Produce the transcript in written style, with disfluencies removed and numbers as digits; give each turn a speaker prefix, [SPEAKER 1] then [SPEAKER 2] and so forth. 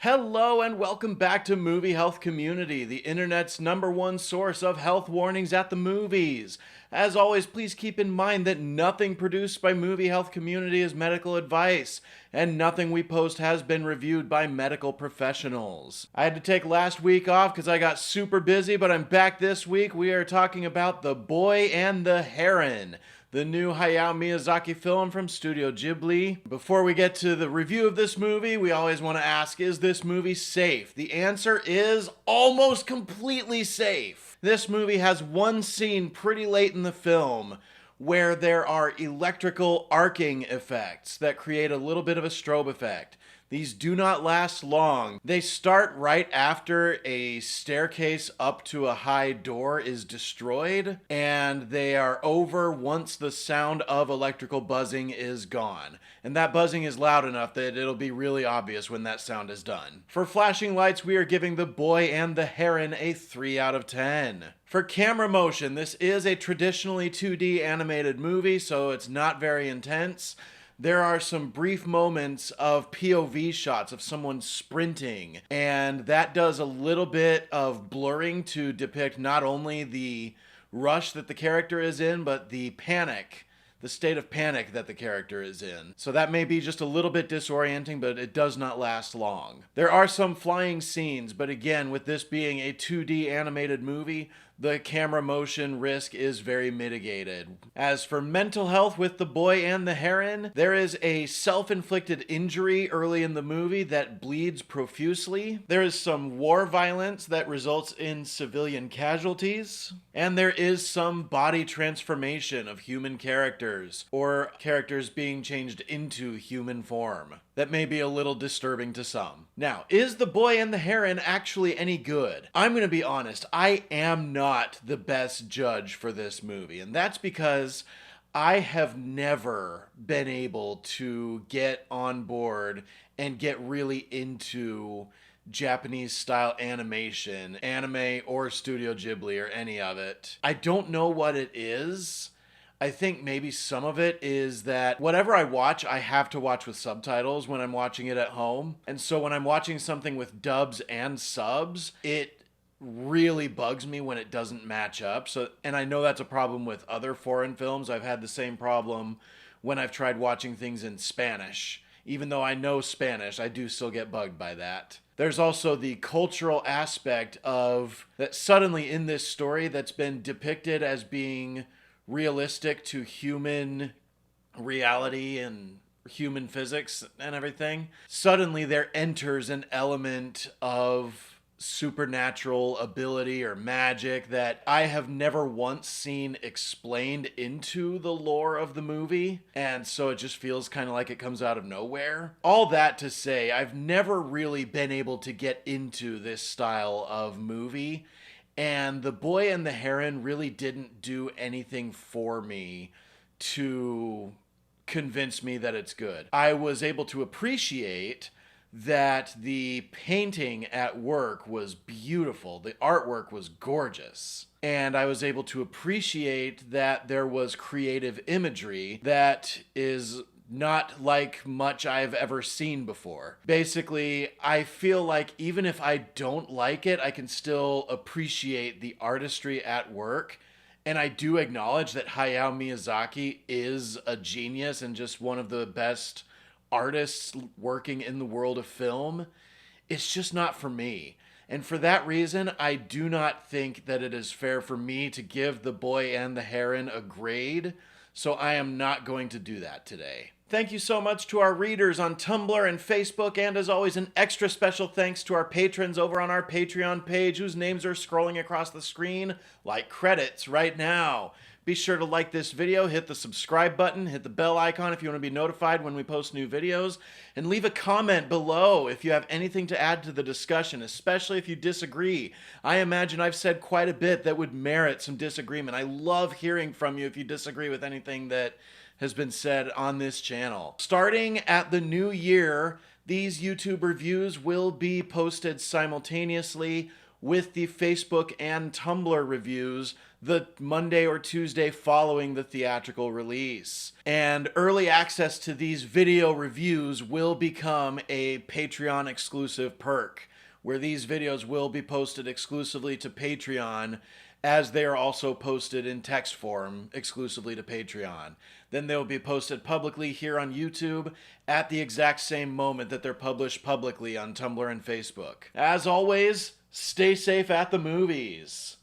[SPEAKER 1] Hello and welcome back to Movie Health Community, the internet's #1 source of health warnings at the movies. As always, please keep in mind that nothing produced by Movie Health Community is medical advice, and nothing we post has been reviewed by medical professionals. I had to take last week off because I got super busy, but I'm back this week. We are talking about The Boy and the Heron, the new Hayao Miyazaki film from Studio Ghibli. Before we get to the review of this movie, we always want to ask, is this movie safe? The answer is almost completely safe. This movie has one scene pretty late in the film where there are electrical arcing effects that create a little bit of a strobe effect. These do not last long. They start right after a staircase up to a high door is destroyed, and they are over once the sound of electrical buzzing is gone. And that buzzing is loud enough that it'll be really obvious when that sound is done. For flashing lights, we are giving The Boy and the Heron a 3 out of 10. For camera motion, this is a traditionally 2D animated movie, so it's not very intense. There are some brief moments of POV shots of someone sprinting, and that does a little bit of blurring to depict not only the rush that the character is in, but the panic, the state of panic that the character is in. So that may be just a little bit disorienting, but it does not last long. There are some flying scenes, but again, with this being a 2D animated movie, the camera motion risk is very mitigated. As for mental health with The Boy and the Heron, there is a self-inflicted injury early in the movie that bleeds profusely. There is some war violence that results in civilian casualties. And there is some body transformation of human characters, or characters being changed into human form. That may be a little disturbing to some. Now, is The Boy and the Heron actually any good? I'm gonna be honest, I am not the best judge for this movie, and that's because I have never been able to get on board and get really into Japanese style animation, anime or Studio Ghibli or any of it. I don't know what it is. I think maybe some of it is that whatever I watch, I have to watch with subtitles when I'm watching it at home. And so when I'm watching something with dubs and subs, it really bugs me when it doesn't match up. And I know that's a problem with other foreign films. I've had the same problem when I've tried watching things in Spanish. Even though I know Spanish, I do still get bugged by that. There's also the cultural aspect of that suddenly in this story that's been depicted as being realistic to human reality and human physics and everything. Suddenly there enters an element of supernatural ability or magic that I have never once seen explained into the lore of the movie, and so it just feels kind of like it comes out of nowhere. All that to say, I've never really been able to get into this style of movie, and The Boy and the Heron really didn't do anything for me to convince me that it's good. I was able to appreciate that the painting at work was beautiful. The artwork was gorgeous. And I was able to appreciate that there was creative imagery that is not like much I've ever seen before. Basically, I feel like even if I don't like it, I can still appreciate the artistry at work. And I do acknowledge that Hayao Miyazaki is a genius and just one of the best artists working in the world of film. It's just not for me. And for that reason, I do not think that it is fair for me to give The Boy and the Heron a grade. So I am not going to do that today. Thank you so much to our readers on Tumblr and Facebook, and as always, an extra special thanks to our patrons over on our Patreon page, whose names are scrolling across the screen like credits right now. Be sure to like this video, hit the subscribe button, hit the bell icon if you want to be notified when we post new videos, and leave a comment below if you have anything to add to the discussion, especially if you disagree. I imagine I've said quite a bit that would merit some disagreement. I love hearing from you if you disagree with anything that has been said on this channel. Starting at the new year, these YouTube reviews will be posted simultaneously with the Facebook and Tumblr reviews the Monday or Tuesday following the theatrical release. And early access to these video reviews will become a Patreon exclusive perk, where these videos will be posted exclusively to Patreon, as they are also posted in text form exclusively to Patreon. Then they will be posted publicly here on YouTube at the exact same moment that they're published publicly on Tumblr and Facebook. As always, stay safe at the movies.